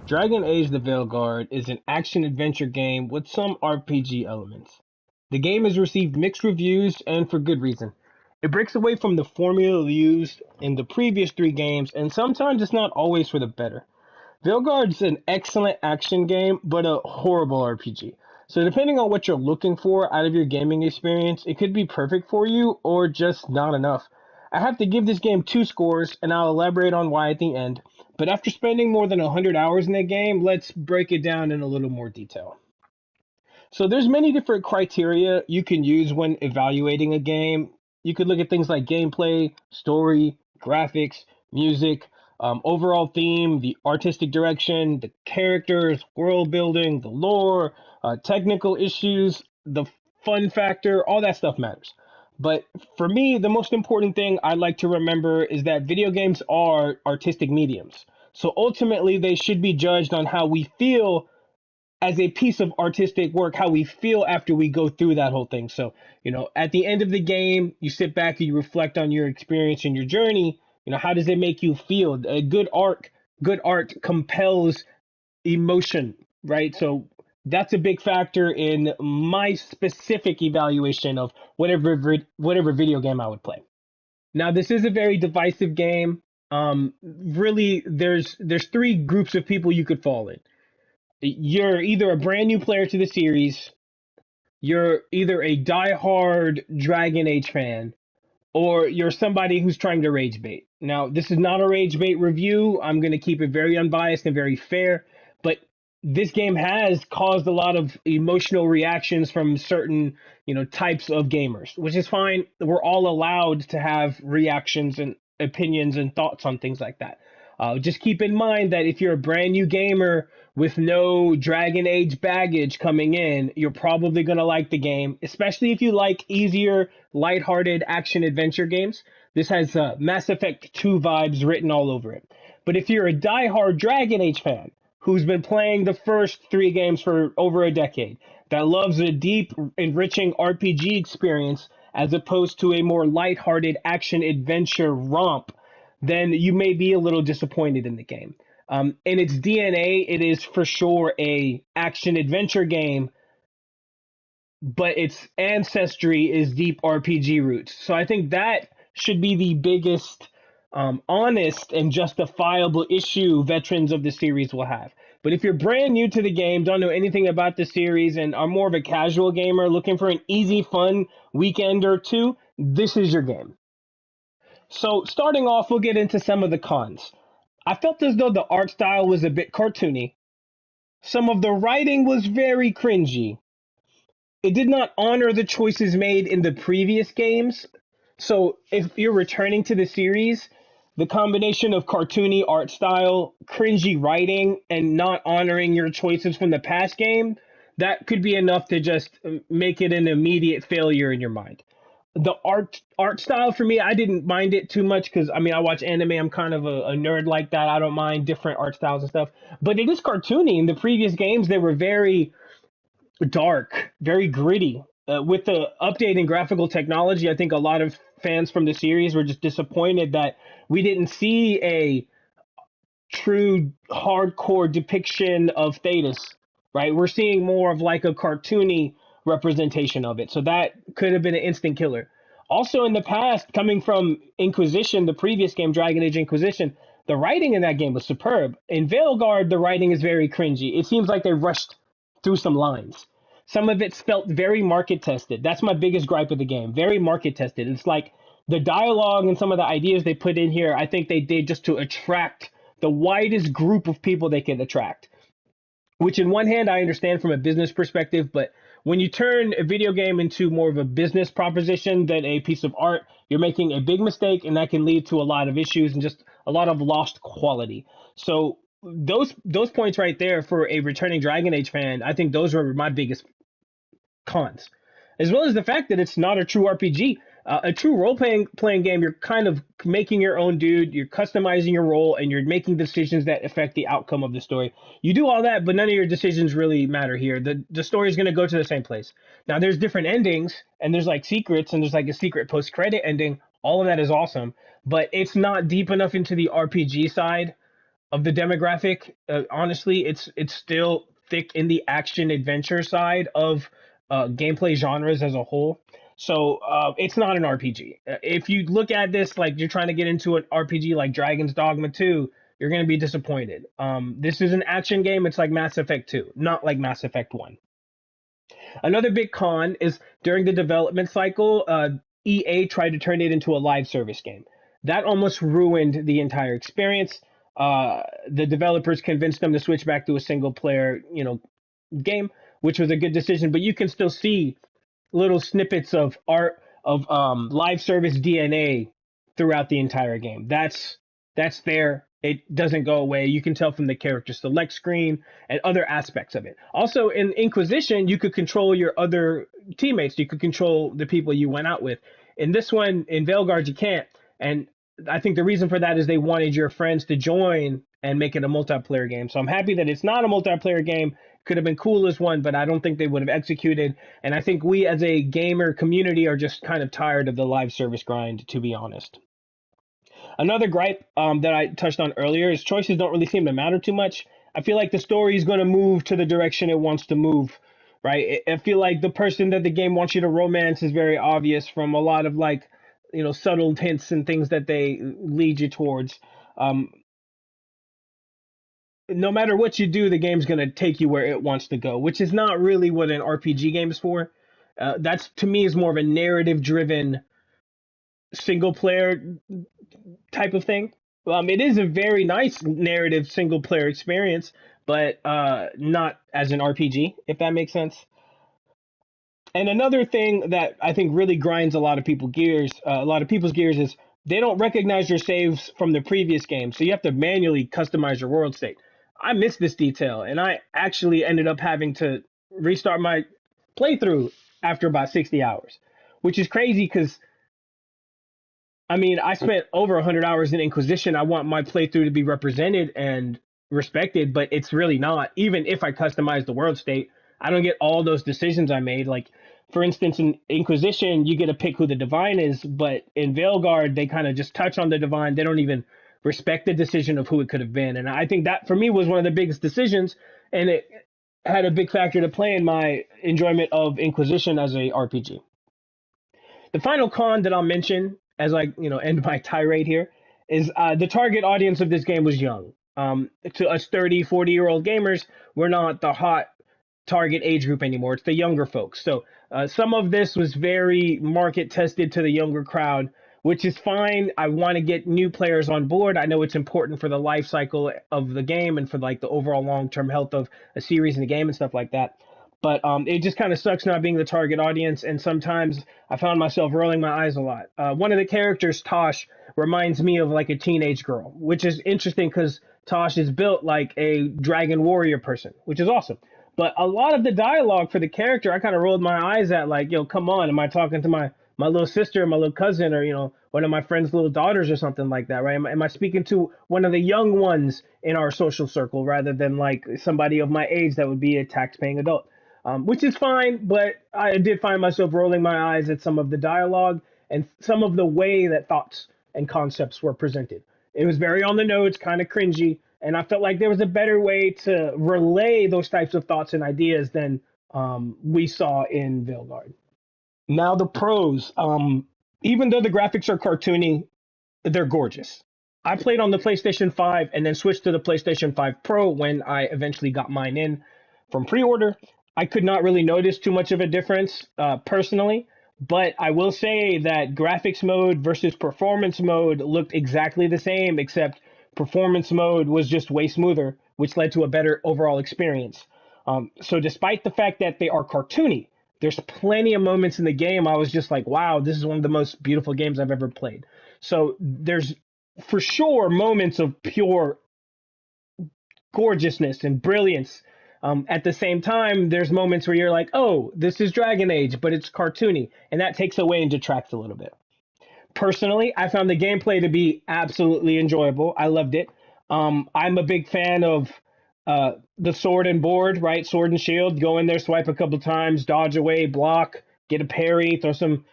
Dragon Age the Veilguard is an action-adventure game with some RPG elements. The game has received mixed reviews, and for good reason. It breaks away from the formula used in the previous three games, and sometimes it's not always for the better. Veilguard's an excellent action game, but a horrible RPG. So depending on what you're looking for out of your gaming experience, it could be perfect for you or just not enough. I have to give this game 2 scores, and I'll elaborate on why at the end. But after spending more than 100 hours in the game, let's break it down in a little more detail. So there's many different criteria you can use when evaluating a game. You could look at things like gameplay, story, graphics, music, overall theme, the artistic direction, the characters, world building, the lore, technical issues, the fun factor, all that stuff matters. But for me, the most important thing I like to remember is that video games are artistic mediums. So ultimately, they should be judged on how we feel as a piece of artistic work, how we feel after we go through that whole thing. So, at the end of the game, you sit back and you reflect on your experience and your journey. How does it make you feel? A good art compels emotion, right? So that's a big factor in my specific evaluation of whatever video game I would play. Now, this is a very divisive game. Really, there's three groups of people you could fall in. You're either a brand new player to the series, you're either a diehard Dragon Age fan, or you're somebody who's trying to rage bait. Now, this is not a rage bait review. I'm going to keep it very unbiased and very fair, but this game has caused a lot of emotional reactions from certain, types of gamers, which is fine. We're all allowed to have reactions and opinions and thoughts on things like that. Just keep in mind that if you're a brand new gamer with no Dragon Age baggage coming in, you're probably going to like the game, especially if you like easier, lighthearted action-adventure games. This has Mass Effect 2 vibes written all over it. But if you're a diehard Dragon Age fan who's been playing the first 3 games for over a decade, that loves a deep, enriching RPG experience as opposed to a more lighthearted action-adventure romp, then you may be a little disappointed in the game. In its DNA, it is for sure a action-adventure game, but its ancestry is deep RPG roots. So I think that should be the biggest honest and justifiable issue veterans of the series will have. But if you're brand new to the game, don't know anything about the series, and are more of a casual gamer looking for an easy, fun weekend or two, this is your game. So starting off, we'll get into some of the cons. I felt as though the art style was a bit cartoony. Some of the writing was very cringy. It did not honor the choices made in the previous games. So if you're returning to the series, the combination of cartoony art style, cringy writing, and not honoring your choices from the past game, that could be enough to just make it an immediate failure in your mind. The art style for me, I didn't mind it too much because I watch anime. I'm kind of a nerd like that. I don't mind different art styles and stuff. But it is cartoony. In the previous games, they were very dark, very gritty. With the update in graphical technology, I think a lot of fans from the series were just disappointed that we didn't see a true hardcore depiction of Thetis, right? We're seeing more of like a cartoony representation of it. So that could have been an instant killer. Also in the past, coming from Inquisition, the previous game, Dragon Age Inquisition, the writing in that game was superb. In Veilguard, the writing is very cringy. It seems like they rushed through some lines. Some of it's felt very market tested. That's my biggest gripe of the game. Very market tested. It's like the dialogue and some of the ideas they put in here, I think they did just to attract the widest group of people they can attract. Which in one hand, I understand from a business perspective, but when you turn a video game into more of a business proposition than a piece of art, you're making a big mistake, and that can lead to a lot of issues and just a lot of lost quality. So those points right there for a returning Dragon Age fan, I think those are my biggest cons, as well as the fact that it's not a true RPG. A true role-playing game, you're kind of making your own dude, you're customizing your role, and you're making decisions that affect the outcome of the story. You do all that, but none of your decisions really matter here. The story is going to go to the same place. Now, there's different endings, and there's like secrets, and there's like a secret post-credit ending. All of that is awesome, but it's not deep enough into the RPG side of the demographic. Honestly, it's still thick in the action adventure side of gameplay genres as a whole. So it's not an RPG. If you look at this like you're trying to get into an RPG like Dragon's Dogma 2, you're going to be disappointed. This is an action game. It's like Mass Effect 2, not like Mass Effect 1. Another big con is during the development cycle, EA tried to turn it into a live service game. That almost ruined the entire experience. The developers convinced them to switch back to a single player, game, which was a good decision. But you can still see little snippets of art of live service DNA throughout the entire game. That's there. It doesn't go away. You can tell from the character select screen and other aspects of it. Also, in Inquisition, you could control your other teammates. You could control the people you went out with. In this one, in Veilguard, you can't. And I think the reason for that is they wanted your friends to join and make it a multiplayer game. So I'm happy that it's not a multiplayer game. Could have been cool as one, but I don't think they would have executed. And I think we as a gamer community are just kind of tired of the live service grind, to be honest. Another gripe that I touched on earlier is choices don't really seem to matter too much. I feel like the story is going to move to the direction it wants to move, right? I feel like the person that the game wants you to romance is very obvious from a lot of like, subtle hints and things that they lead you towards. No matter what you do, the game's going to take you where it wants to go, which is not really what an RPG game is for. That's to me is more of a narrative driven single player type of thing. It is a very nice narrative single player experience, but not as an RPG, if that makes sense. And another thing that I think really grinds a lot of people's gears is they don't recognize your saves from the previous game, so you have to manually customize your world state. I missed this detail, and I actually ended up having to restart my playthrough after about 60 hours, which is crazy because I spent over 100 hours in Inquisition. I want my playthrough to be represented and respected, but it's really not. Even if I customize the world state, I don't get all those decisions I made. Like, for instance, in Inquisition, you get to pick who the divine is, but in Veilguard, they kind of just touch on the divine. They don't even respect the decision of who it could have been. And I think that, for me, was one of the biggest decisions, and it had a big factor to play in my enjoyment of Inquisition as a RPG. The final con that I'll mention as I end my tirade here is the target audience of this game was young. To us 30, 40-year-old gamers, we're not the hot target age group anymore. It's the younger folks. So some of this was very market tested to the younger crowd, which is fine. I want to get new players on board. I know it's important for the life cycle of the game and for like the overall long-term health of a series in the game and stuff like that. But it just kind of sucks not being the target audience, and sometimes I found myself rolling my eyes a lot. One of the characters, Tosh, reminds me of like a teenage girl, which is interesting because Tosh is built like a dragon warrior person, which is awesome. But a lot of the dialogue for the character, I kind of rolled my eyes at like, yo, come on, am I talking to my little sister, my little cousin, or one of my friend's little daughters or something like that, right? Am I speaking to one of the young ones in our social circle rather than like somebody of my age that would be a tax-paying adult? Which is fine, but I did find myself rolling my eyes at some of the dialogue and some of the way that thoughts and concepts were presented. It was very on the nose, kind of cringy, and I felt like there was a better way to relay those types of thoughts and ideas than we saw in Veilguard. Now the pros. Even though the graphics are cartoony, they're gorgeous. I played on the PlayStation 5 and then switched to the PlayStation 5 Pro when I eventually got mine in from pre-order. I could not really notice too much of a difference personally, but I will say that graphics mode versus performance mode looked exactly the same, except performance mode was just way smoother, which led to a better overall experience. So despite the fact that they are cartoony, there's plenty of moments in the game I was just like, wow, this is one of the most beautiful games I've ever played. So there's for sure moments of pure gorgeousness and brilliance. At the same time, there's moments where you're like, oh, this is Dragon Age, but it's cartoony. And that takes away and detracts a little bit. Personally, I found the gameplay to be absolutely enjoyable. I loved it. I'm a big fan of the sword and board, right? Sword and shield. Go in there, swipe a couple times, dodge away, block, get a parry, throw some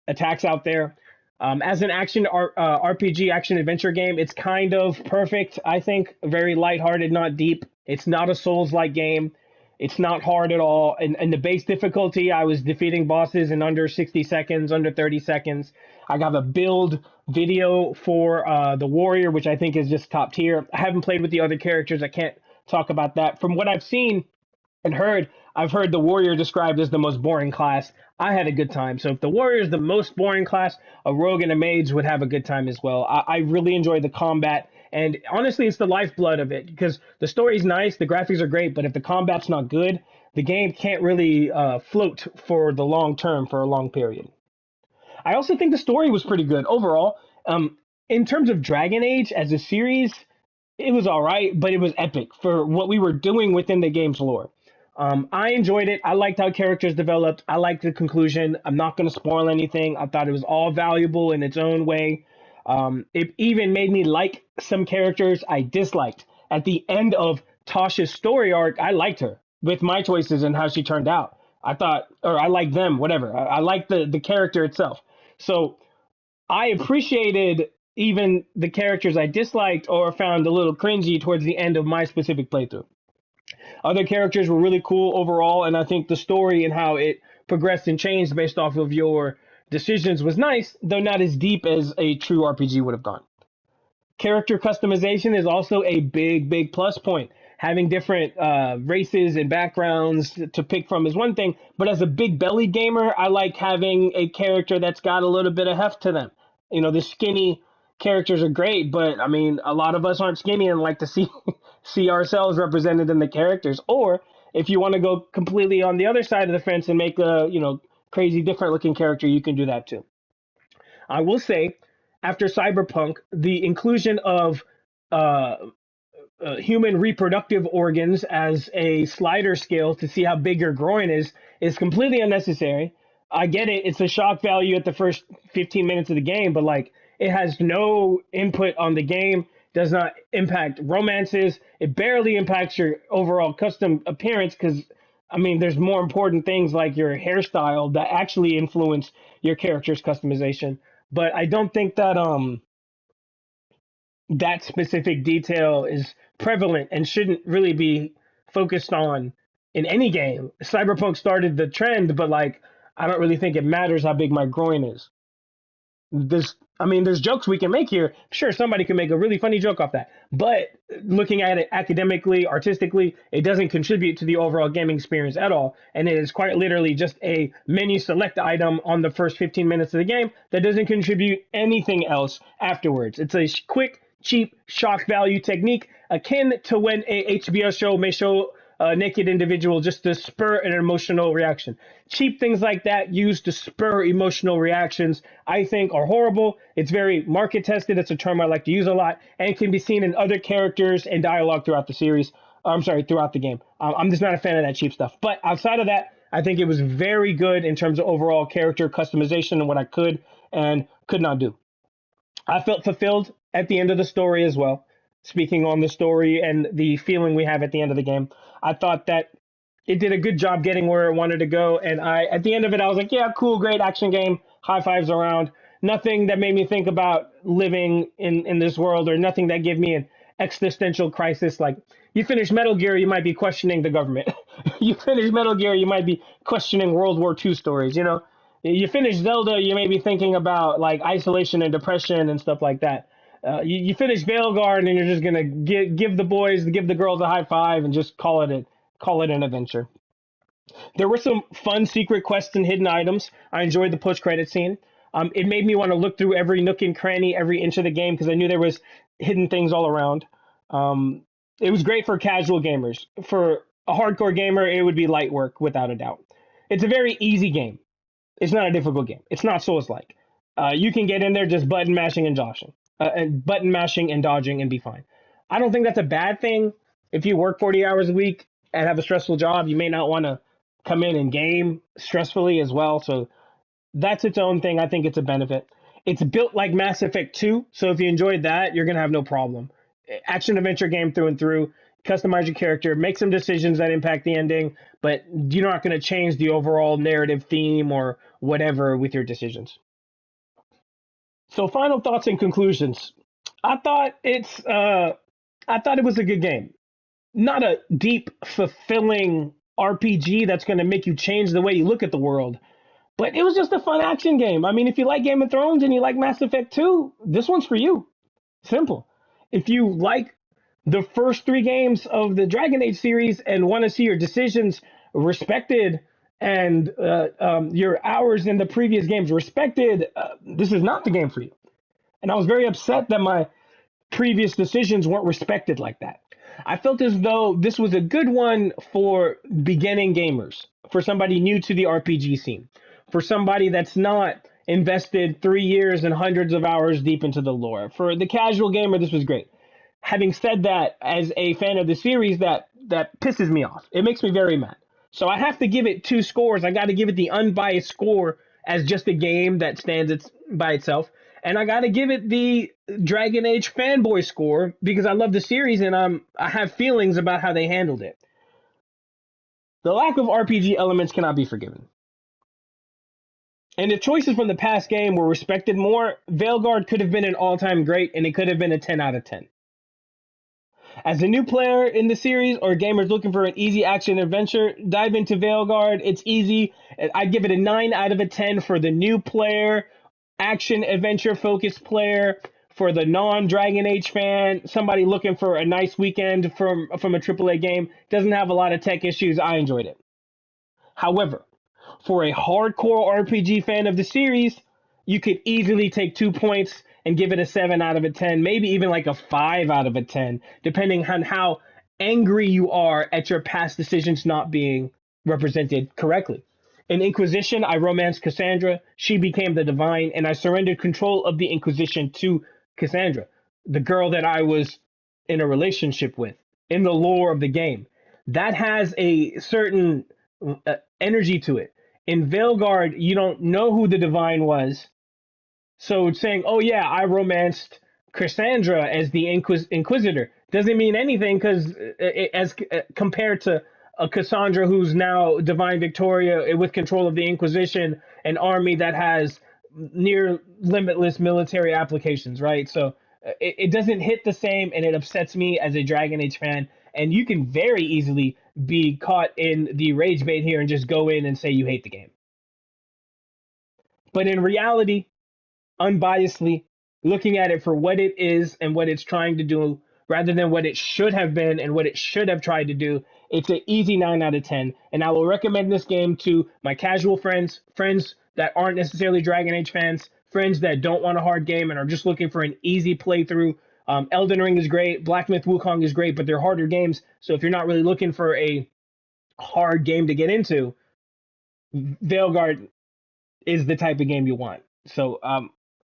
attacks out there. As an RPG, action adventure game, it's kind of perfect. I think very lighthearted, not deep. It's not a Souls-like game. It's not hard at all. And the base difficulty, I was defeating bosses in under 60 seconds, under 30 seconds. I got a build video for the warrior, which I think is just top tier. I haven't played with the other characters. I can't talk about that. From what I've seen and heard, I've heard the warrior described as the most boring class. I had a good time. So if the warrior is the most boring class, a rogue and a mage would have a good time as well. I really enjoyed the combat. And honestly, it's the lifeblood of it because the story's nice, the graphics are great, but if the combat's not good, the game can't really float for the long term, for a long period. I also think the story was pretty good overall. In terms of Dragon Age as a series, it was all right, but it was epic for what we were doing within the game's lore. I enjoyed it. I liked how characters developed. I liked the conclusion. I'm not going to spoil anything. I thought it was all valuable in its own way. It even made me like some characters I disliked. At the end of Tasha's story arc, I liked her with my choices and how she turned out. I thought, or I liked them, whatever. I liked the character itself. So I appreciated even the characters I disliked or found a little cringy towards the end of my specific playthrough. Other characters were really cool overall, and I think the story and how it progressed and changed based off of your decisions was nice, though not as deep as a true RPG would have gone. Character customization is also a big plus point. Having different races and backgrounds to pick from is one thing, but as a big belly gamer, I like having a character that's got a little bit of heft to them. You know, the skinny characters are great, but I mean, a lot of us aren't skinny and like to see see ourselves represented in the characters. Or if you want to go completely on the other side of the fence and make a, crazy different looking character, you can do that too. I will say, after Cyberpunk, the inclusion of human reproductive organs as a slider scale to see how big your groin is completely unnecessary. I get it; it's a shock value at the first 15 minutes of the game, but like it has no input on the game. Does not impact romances. It barely impacts your overall custom appearance because, I mean, there's more important things like your hairstyle that actually influence your character's customization. But I don't think that that specific detail is prevalent and shouldn't really be focused on in any game. Cyberpunk started the trend, but like I don't really think it matters how big my groin is. There's jokes we can make here. Sure, somebody can make a really funny joke off that. But looking at it academically, artistically, it doesn't contribute to the overall gaming experience at all. And it is quite literally just a menu select item on the first 15 minutes of the game that doesn't contribute anything else afterwards. It's a quick, cheap, shock value technique akin to when a HBO show may show a naked individual just to spur an emotional reaction. Cheap things like that used to spur emotional reactions, I think, are horrible. It's very market tested. It's a term I like to use a lot and can be seen in other characters and dialogue throughout the series. Throughout the game. I'm just not a fan of that cheap stuff. But outside of that, I think it was very good in terms of overall character customization and what I could and could not do. I felt fulfilled at the end of the story as well. Speaking on the story and the feeling we have at the end of the game, I thought that it did a good job getting where it wanted to go. And at the end of it, I was like, yeah, cool, great action game. High fives around. Nothing that made me think about living in this world or nothing that gave me an existential crisis. Like you finish Metal Gear, you might be questioning the government. You finish Metal Gear, you might be questioning World War II stories, You finish Zelda, you may be thinking about like isolation and depression and stuff like that. You finish Veilguard and you're just gonna give the girls a high five and just call it an adventure. There were some fun secret quests and hidden items. I enjoyed the post-credit scene. It made me want to look through every nook and cranny, every inch of the game because I knew there was hidden things all around. It was great for casual gamers. For a hardcore gamer, it would be light work without a doubt. It's a very easy game. It's not a difficult game. It's not Souls-like. You can get in there just button mashing and dodging. Button mashing and dodging and be fine. I don't think that's a bad thing. If you work 40 hours a week and have a stressful job, you may not want to come in and game stressfully as well. So that's its own thing. I think it's a benefit. It's built like Mass Effect 2. So if you enjoyed that, you're going to have no problem. Action adventure game through and through. Customize your character. Make some decisions that impact the ending. But you're not going to change the overall narrative theme or whatever with your decisions. So final thoughts and conclusions. I thought I thought it was a good game. Not a deep, fulfilling RPG that's going to make you change the way you look at the world, but it was just a fun action game. I mean, if you like Game of Thrones and you like Mass Effect 2, this one's for you. Simple. If you like the first three games of the Dragon Age series and want to see your decisions respected and your hours in the previous games respected, this is not the game for you. And I was very upset that my previous decisions weren't respected like that. I felt as though this was a good one for beginning gamers, for somebody new to the RPG scene, for somebody that's not invested 3 years and hundreds of hours deep into the lore. For the casual gamer, this was great. Having said that, as a fan of the series, that pisses me off. It makes me very mad. So I have to give it 2 scores. I got to give it the unbiased score as just a game that stands by itself. And I got to give it the Dragon Age fanboy score because I love the series and I have feelings about how they handled it. The lack of RPG elements cannot be forgiven. And if choices from the past game were respected more, Veilguard could have been an all-time great and it could have been a 10 out of 10. As a new player in the series or gamers looking for an easy action adventure, dive into Veilguard. It's easy. I'd give it a 9 out of a 10 for the new player, action adventure focused player, for the non-Dragon Age fan, somebody looking for a nice weekend from a AAA game, doesn't have a lot of tech issues. I enjoyed it. However, for a hardcore RPG fan of the series, you could easily take 2 points and give it a 7 out of a 10, maybe even like a 5 out of a 10, depending on how angry you are at your past decisions not being represented correctly. In Inquisition, I romanced Cassandra. She became the divine, and I surrendered control of the Inquisition to Cassandra, the girl that I was in a relationship with, in the lore of the game. That has a certain energy to it. In Veilguard, you don't know who the divine was. So saying, oh yeah, I romanced Cassandra as the Inquisitor doesn't mean anything because as compared to a Cassandra who's now Divine Victoria with control of the Inquisition, an army that has near limitless military applications, right? So it doesn't hit the same, and it upsets me as a Dragon Age fan. And you can very easily be caught in the rage bait here and just go in and say you hate the game. But in reality, unbiasedly, looking at it for what it is and what it's trying to do, rather than what it should have been and what it should have tried to do, it's an easy 9 out of 10. And I will recommend this game to my casual friends, friends that aren't necessarily Dragon Age fans, friends that don't want a hard game and are just looking for an easy playthrough. Elden Ring is great, Black Myth Wukong is great, but they're harder games. So if you're not really looking for a hard game to get into, Veilguard is the type of game you want. So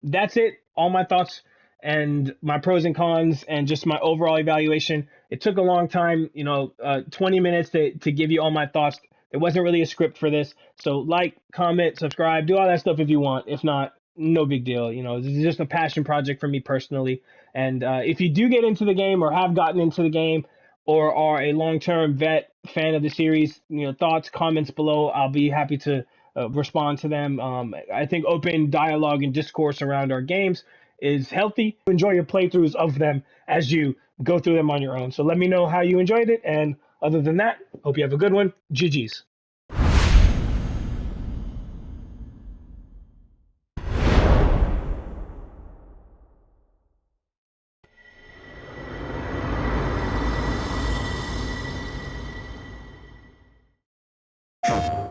that's it. All my thoughts and my pros and cons and just my overall evaluation. It took a long time, 20 minutes to give you all my thoughts. There wasn't really a script for this. So like, comment, subscribe, do all that stuff if you want. If not, no big deal. This is just a passion project for me personally. And if you do get into the game or have gotten into the game or are a long-term vet fan of the series, thoughts, comments below, I'll be happy to respond to them. I think open dialogue and discourse around our games is healthy. Enjoy your playthroughs of them as you go through them on your own. So let me know how you enjoyed it. And other than that, hope you have a good one. GG's.